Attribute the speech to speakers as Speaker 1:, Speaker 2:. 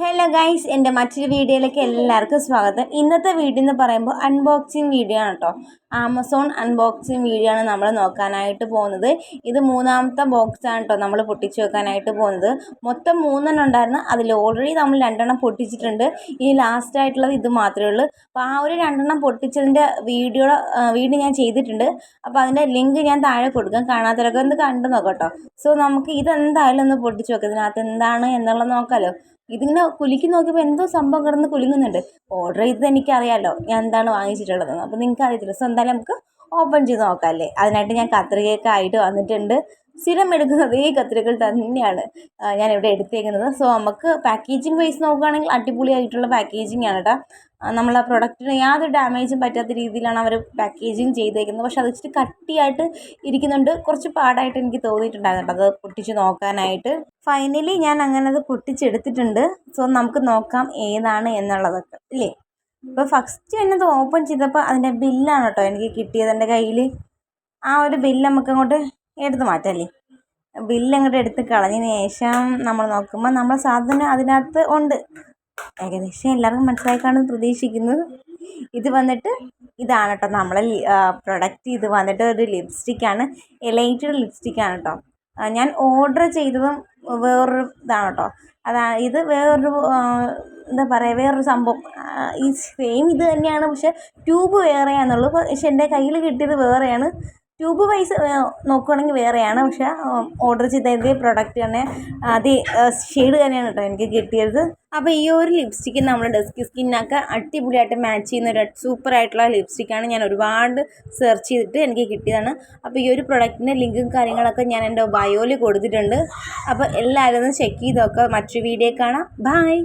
Speaker 1: Hello guys, എൻ്റെ മറ്റൊരു വീഡിയോയിലേക്ക് എല്ലാവർക്കും സ്വാഗതം. ഇന്നത്തെ വീഡിയോ എന്ന് പറയുമ്പോൾ അൺബോക്സിങ് വീഡിയോ ആണ് കേട്ടോ. ആമസോൺ അൺബോക്സിങ് വീഡിയോ ആണ് നമ്മൾ നോക്കാനായിട്ട് പോകുന്നത്. ഇത് മൂന്നാമത്തെ ബോക്സ് ആണ് കേട്ടോ നമ്മൾ പൊട്ടിച്ച് വെക്കാനായിട്ട് പോകുന്നത്. മൊത്തം 3 ഉണ്ടായിരുന്നു. അതിൽ ഓൾറെഡി നമ്മൾ 2 പൊട്ടിച്ചിട്ടുണ്ട്. ഇനി ലാസ്റ്റ് ആയിട്ടുള്ളത് ഇത് മാത്രമേ ഉള്ളൂ. അപ്പോൾ ആ ഒരു 2 പൊട്ടിച്ചതിൻ്റെ വീഡിയോ ഞാൻ ചെയ്തിട്ടുണ്ട്. അപ്പോൾ അതിൻ്റെ ലിങ്ക് ഞാൻ താഴെ കൊടുക്കാം. കാണാത്തവരൊക്കെ ഒന്ന് കണ്ടു നോക്കാം കേട്ടോ. സോ നമുക്ക് ഇതെന്തായാലും ഒന്ന് പൊട്ടിച്ച് വെക്കാം. ഇതിനകത്ത് എന്താണ് എന്നുള്ളത് നോക്കാമല്ലോ. ഇതിങ്ങനെ കുലുക്കി നോക്കിയപ്പോൾ എന്തോ സംഭവം കിടന്ന് കുലുങ്ങുന്നുണ്ട്. ഓർഡർ ചെയ്തത് എനിക്കറിയാമല്ലോ ഞാൻ എന്താണ് വാങ്ങിച്ചിട്ടുള്ളതെന്ന്. അപ്പോൾ നിങ്ങൾക്ക് അറിയത്തില്ല. സോ എന്തായാലും നമുക്ക് ഓപ്പൺ ചെയ്ത് നോക്കാമല്ലേ. അതിനായിട്ട് ഞാൻ കത്രികയൊക്കെ ആയിട്ട് വന്നിട്ടുണ്ട്. സ്ഥിരം എടുക്കുന്നത് ഈ കത്രികകൾ തന്നെയാണ് ഞാൻ ഇവിടെ എടുത്തേക്കുന്നത്. സോ നമുക്ക് പാക്കേജിങ് വൈസ് നോക്കുകയാണെങ്കിൽ അടിപൊളിയായിട്ടുള്ള പാക്കേജിങ് ആണ് കേട്ടോ. നമ്മൾ ആ പ്രൊഡക്റ്റിന് യാതൊരു ഡാമേജും പറ്റാത്ത രീതിയിലാണ് അവർ പാക്കേജിങ് ചെയ്തേക്കുന്നത്. പക്ഷെ അത് ഇച്ചിരി കട്ടിയായിട്ട് ഇരിക്കുന്നുണ്ട്. കുറച്ച് പാടായിട്ട് എനിക്ക് തോന്നിയിട്ടുണ്ടായിരുന്നു അത് പൊട്ടിച്ച് നോക്കാനായിട്ട്. ഫൈനലി ഞാൻ അങ്ങനെ അത് പൊട്ടിച്ചെടുത്തിട്ടുണ്ട്. സോ നമുക്ക് നോക്കാം ഏതാണ് എന്നുള്ളതൊക്കെ ഇല്ലേ. ഇപ്പോൾ ഫസ്റ്റ് എന്നത് ഓപ്പൺ ചെയ്തപ്പോൾ അതിൻ്റെ ബില്ലാണ് കേട്ടോ എനിക്ക് കിട്ടിയത് എൻ്റെ കയ്യിൽ. ആ ഒരു ബില്ല് നമുക്ക് അങ്ങോട്ട് എടുത്ത് മാറ്റാമല്ലേ. ബില്ല് അങ്ങോട്ട് എടുത്ത് കളഞ്ഞതിന് ശേഷം നമ്മൾ നോക്കുമ്പോൾ നമ്മൾ സാധനം അതിനകത്ത് ഉണ്ട്. ഏകദേശം എല്ലാവർക്കും മനസ്സിലായി കാണുമെന്ന് പ്രതീക്ഷിക്കുന്നു. ഇത് വന്നിട്ട് ഇതാണ് കേട്ടോ നമ്മളെ പ്രൊഡക്റ്റ്. ഇത് വന്നിട്ട് ഒരു ലിപ്സ്റ്റിക്കാണ്. എലൈറ്റഡ് ലിപ്സ്റ്റിക്കാണ് കേട്ടോ. ഞാൻ ഓർഡർ ചെയ്തതും വേറൊരു ഇതാണ് കേട്ടോ. ഇത് വേറൊരു എന്താ പറയുക, വേറൊരു സംഭവം. ഈ സെയിം ഇത് തന്നെയാണ്, പക്ഷെ ട്യൂബ് വേറെയാണെന്നുള്ളൂ. പക്ഷെ എൻ്റെ കയ്യിൽ കിട്ടിയത് വേറെയാണ്. ട്യൂബ് വൈസ് നോക്കുകയാണെങ്കിൽ വേറെയാണ്. പക്ഷേ ഓർഡർ ചെയ്ത പ്രൊഡക്റ്റ് തന്നെ അതേ ഷെയ്ഡ് തന്നെയാണ് കേട്ടോ എനിക്ക് കിട്ടിയത്. അപ്പോൾ ഈ ഒരു ലിപ്സ്റ്റിക്ക് നമ്മുടെ ഡസ്കി സ്കിന്നൊക്കെ അടിപൊളിയായിട്ട് മാച്ച് ചെയ്യുന്ന ഒരു സൂപ്പറായിട്ടുള്ള ലിപ്സ്റ്റിക്കാണ്. ഞാൻ ഒരുപാട് സെർച്ച് ചെയ്തിട്ട് എനിക്ക് കിട്ടിയതാണ്. അപ്പോൾ ഈ ഒരു പ്രൊഡക്റ്റിൻ്റെ ലിങ്കും കാര്യങ്ങളൊക്കെ ഞാൻ എൻ്റെ ബയോയിൽ കൊടുത്തിട്ടുണ്ട്. അപ്പോൾ എല്ലാവരും ഒന്ന് ചെക്ക് ചെയ്ത് നോക്കുക. മറ്റൊരു വീഡിയോ കാണാം. ബൈ.